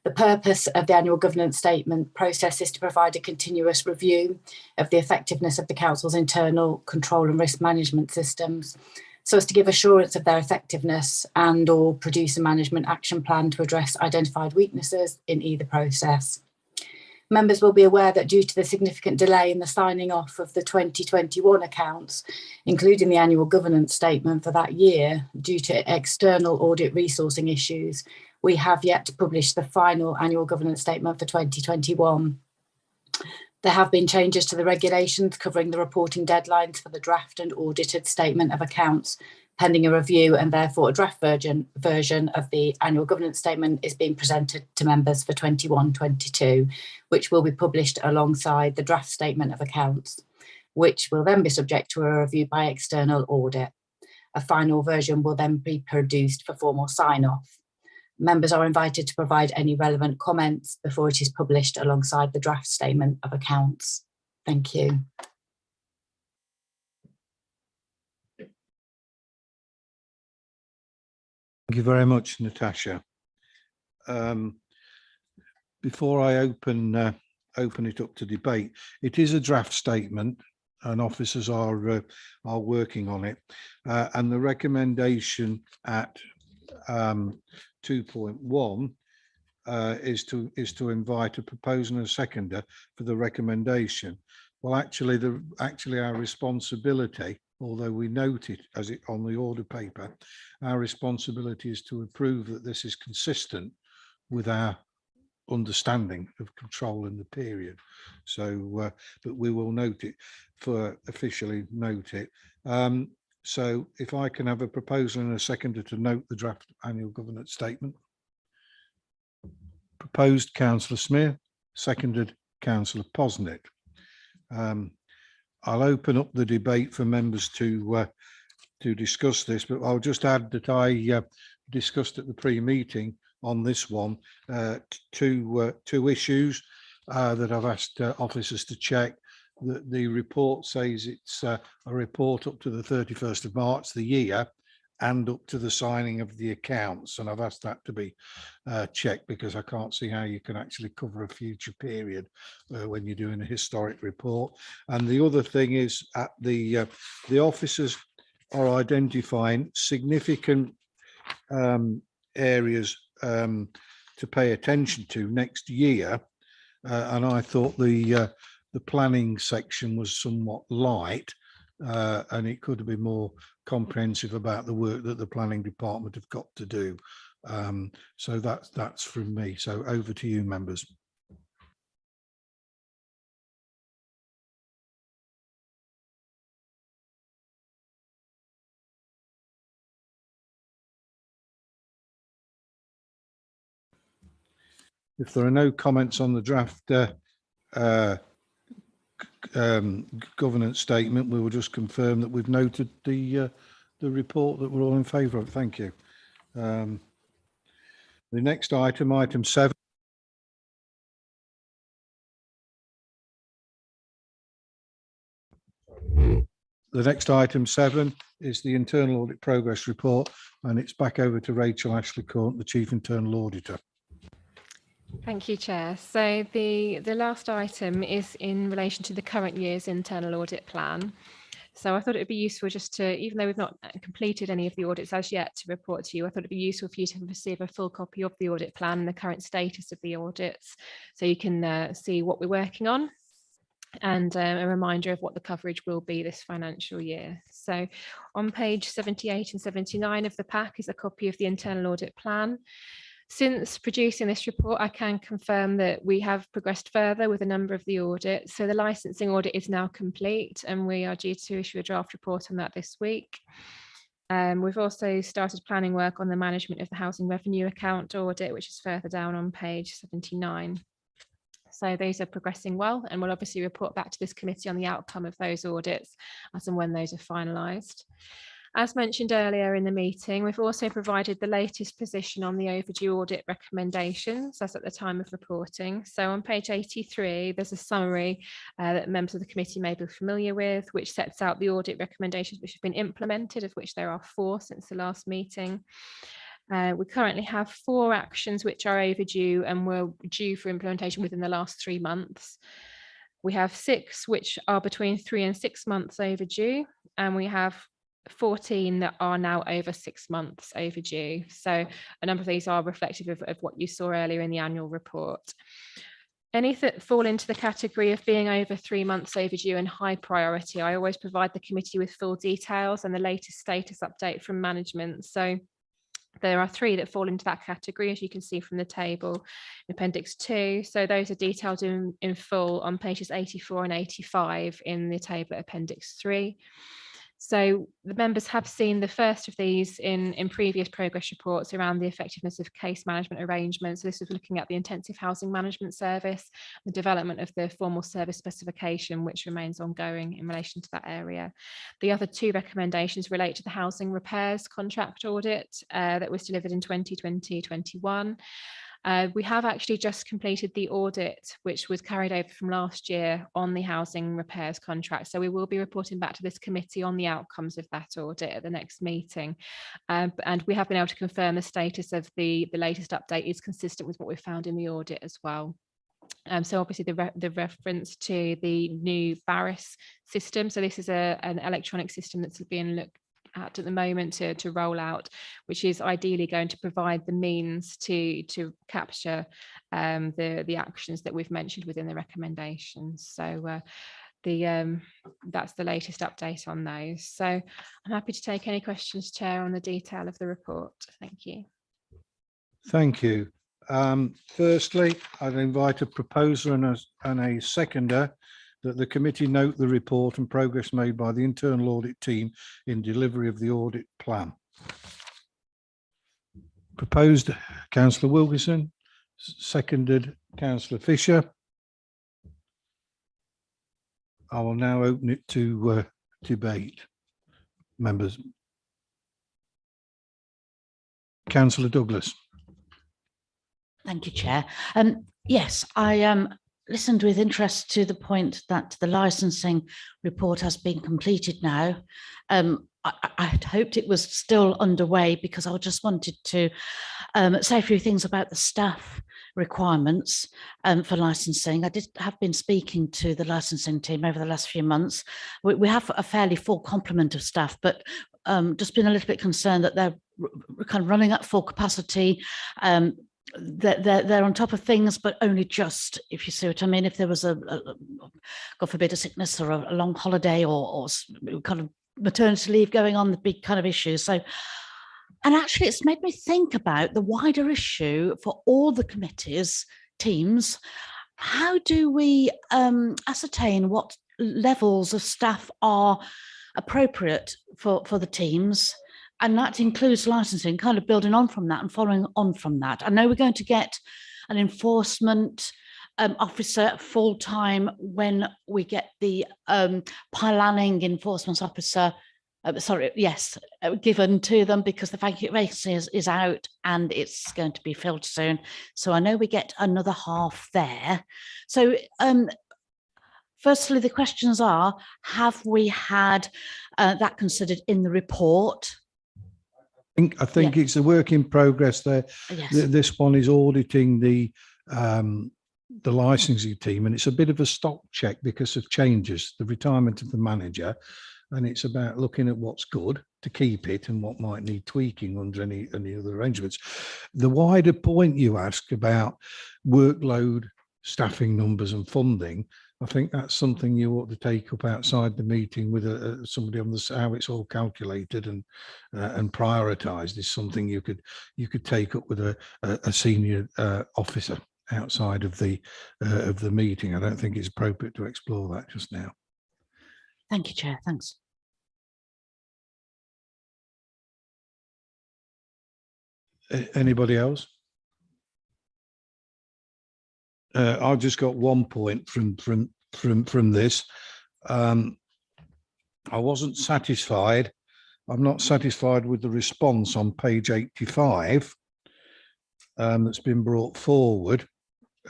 The purpose of the annual governance statement process is to provide a continuous review of the effectiveness of the Council's internal control and risk management systems, so as to give assurance of their effectiveness and or produce a management action plan to address identified weaknesses in either process. Members will be aware that due to the significant delay in the signing off of the 2021 accounts, including the annual governance statement for that year, due to external audit resourcing issues, we have yet to publish the final annual governance statement for 2021. There have been changes to the regulations covering the reporting deadlines for the draft and audited statement of accounts pending a review, and therefore a draft version of the annual governance statement is being presented to members for 21-22, which will be published alongside the draft statement of accounts, which will then be subject to a review by external audit. A final version will then be produced for formal sign-off. Members are invited to provide any relevant comments before it is published alongside the draft statement of accounts. Thank you. Thank you very much, Natasha. Before I open it up to debate, it is a draft statement and officers are working on it. And the recommendation at 2.1 is to invite a proposer and a seconder for the recommendation. Well, actually our responsibility, although we note it as it on the order paper, our responsibility is to approve that this is consistent with our understanding of control in the period. So, but we will note it officially note it. So if I can have a proposal and a seconder to note the draft annual governance statement. Proposed, Councillor Smith, seconded, Councillor Posnick. I'll open up the debate for members to discuss this, but I'll just add that I discussed at the pre-meeting on this one two issues that I've asked officers to check. The report says it's a report up to the 31st of March the year and up to the signing of the accounts, and I've asked that to be checked because I can't see how you can actually cover a future period when you're doing a historic report. And the other thing is at the officers are identifying significant areas to pay attention to next year, and I thought the planning section was somewhat light, and it could be more comprehensive about the work that the planning department have got to do. So that's from me. So over to you, members. If there are no comments on the draft governance statement, we will just confirm that we've noted the report that we're all in favour of. Thank you. The next item, item 7. The next item 7 is the internal audit progress report, and it's back over to Rachel Ashley-Court, the Chief Internal Auditor. Thank you, Chair. So the last item is in relation to the current year's internal audit plan. So I thought it would be useful just to, even though we've not completed any of the audits as yet to report to you, I thought it'd be useful for you to receive a full copy of the audit plan and the current status of the audits, so you can see what we're working on. and a reminder of what the coverage will be this financial year. So on page 78 and 79 of the pack is a copy of the internal audit plan. Since producing this report, I can confirm that we have progressed further with a number of the audits. So the licensing audit is now complete, and we are due to issue a draft report on that this week. We've also started planning work on the management of the housing revenue account audit, which is further down on page 79. So those are progressing well, and we'll obviously report back to this committee on the outcome of those audits as and when those are finalised. As mentioned earlier in the meeting, we've also provided the latest position on the overdue audit recommendations as at the time of reporting. So on page 83, there's a summary that members of the committee may be familiar with, which sets out the audit recommendations which have been implemented, of which there are 4 since the last meeting. We currently have 4 actions which are overdue and were due for implementation within the last 3 months. We have 6 which are between 3 and 6 months overdue, and we have 14 that are now over 6 months overdue. So a number of these are reflective of what you saw earlier in the annual report. Any that fall into the category of being over 3 months overdue and high priority, I always provide the committee with full details and the latest status update from management. So there are 3 that fall into that category, as you can see from the table in Appendix 2. So those are detailed in full on pages 84 and 85 in the table at Appendix 3. So the members have seen the first of these in previous progress reports around the effectiveness of case management arrangements. So this was looking at the intensive housing management service, the development of the formal service specification, which remains ongoing in relation to that area. The other 2 recommendations relate to the housing repairs contract audit that was delivered in 2020-21. We have actually just completed the audit, which was carried over from last year on the housing repairs contract. So we will be reporting back to this committee on the outcomes of that audit at the next meeting. And we have been able to confirm the status of the latest update is consistent with what we found in the audit as well. So obviously the reference to the new Barris system. So this is an electronic system that's being looked at the moment to roll out, which is ideally going to provide the means to capture the actions that we've mentioned within the recommendations. So that's the latest update on those. So I'm happy to take any questions, Chair, on the detail of the report. Thank you. Thank you. Firstly, I'd invite a proposer and a seconder that the committee note the report and progress made by the internal audit team in delivery of the audit plan. Proposed, Councillor Wilkinson, seconded, Councillor Fisher. I will now open it to debate. Members. Councillor Douglas. Thank you, Chair. Yes, I listened with interest to the point that the licensing report has been completed now. I had hoped it was still underway because I just wanted to say a few things about the staff requirements for licensing. I have been speaking to the licensing team over the last few months. We have a fairly full complement of staff, but just been a little bit concerned that they're kind of running at full capacity. They're on top of things, but only just, if you see what I mean. If there was a God forbid, a sickness or a long holiday or kind of maternity leave going on, the big kind of issues. So, and actually it's made me think about the wider issue for all the committees, teams. How do we ascertain what levels of staff are appropriate for the teams? And that includes licensing, kind of building on from that and following on from that. I know we're going to get an enforcement officer full-time when we get the planning enforcement officer, given to them, because the vacancy is out and it's going to be filled soon. So I know we get another half there. So firstly, the questions are, have we had that considered in the report? I think it's a work in progress there. Yes. This one is auditing the licensing team, and it's a bit of a stock check because of changes, the retirement of the manager, and it's about looking at what's good to keep it and what might need tweaking under any other arrangements. The wider point you ask about workload staffing numbers and funding, I think that's something you ought to take up outside the meeting with somebody on how it's all calculated and prioritised is something you could take up with a senior officer outside of the meeting. I don't think it's appropriate to explore that just now. Thank you, Chair. Thanks. Anybody else? I've just got one point from this. I wasn't satisfied. I'm not satisfied with the response on page 85 that's been brought forward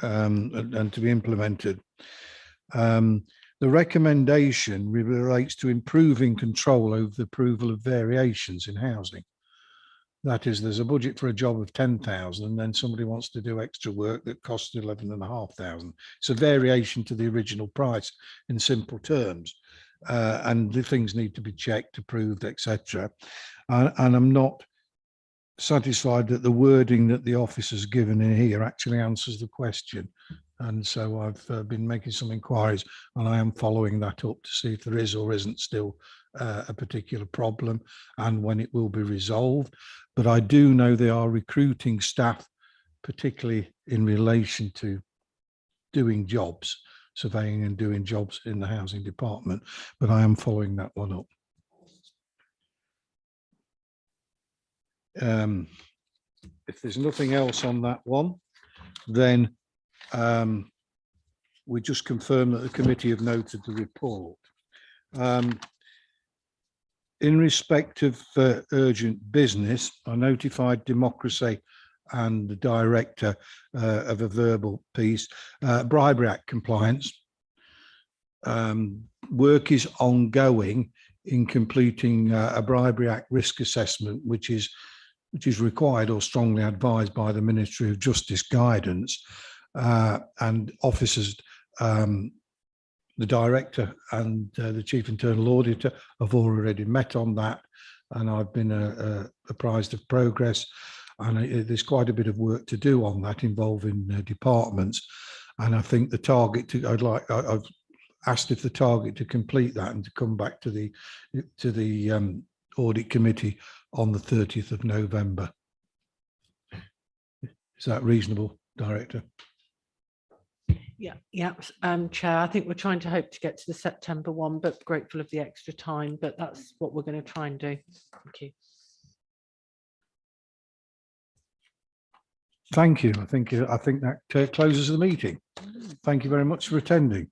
and to be implemented. The recommendation relates to improving control over the approval of variations in housing. That is, there's a budget for a job of 10,000 and then somebody wants to do extra work that costs 11,500. It's a variation to the original price in simple terms. And the things need to be checked, approved, etc. And I'm not satisfied that the wording that the office has given in here actually answers the question. And so I've been making some inquiries and I am following that up to see if there is or isn't still a particular problem and when it will be resolved. But I do know they are recruiting staff, particularly in relation to doing jobs, surveying and doing jobs in the housing department, but I am following that one up. If there's nothing else on that one, then we just confirm that the committee have noted the report. In respect of urgent business, I notified Democracy and the director of a verbal piece, Bribery Act compliance. Work is ongoing in completing a Bribery Act risk assessment, which is required or strongly advised by the Ministry of Justice guidance, and officers, the director and the chief internal auditor have already met on that, and I've been apprised of progress. And there's quite a bit of work to do on that involving departments. And I think the target I've asked if the target to complete that and to come back to the audit committee on the 30th of November. Is that reasonable, Director? Yeah, Chair, I think we're trying to hope to get to the September one, but grateful of the extra time, but that's what we're going to try and do. Thank you. Thank you. I think that closes the meeting. Thank you very much for attending.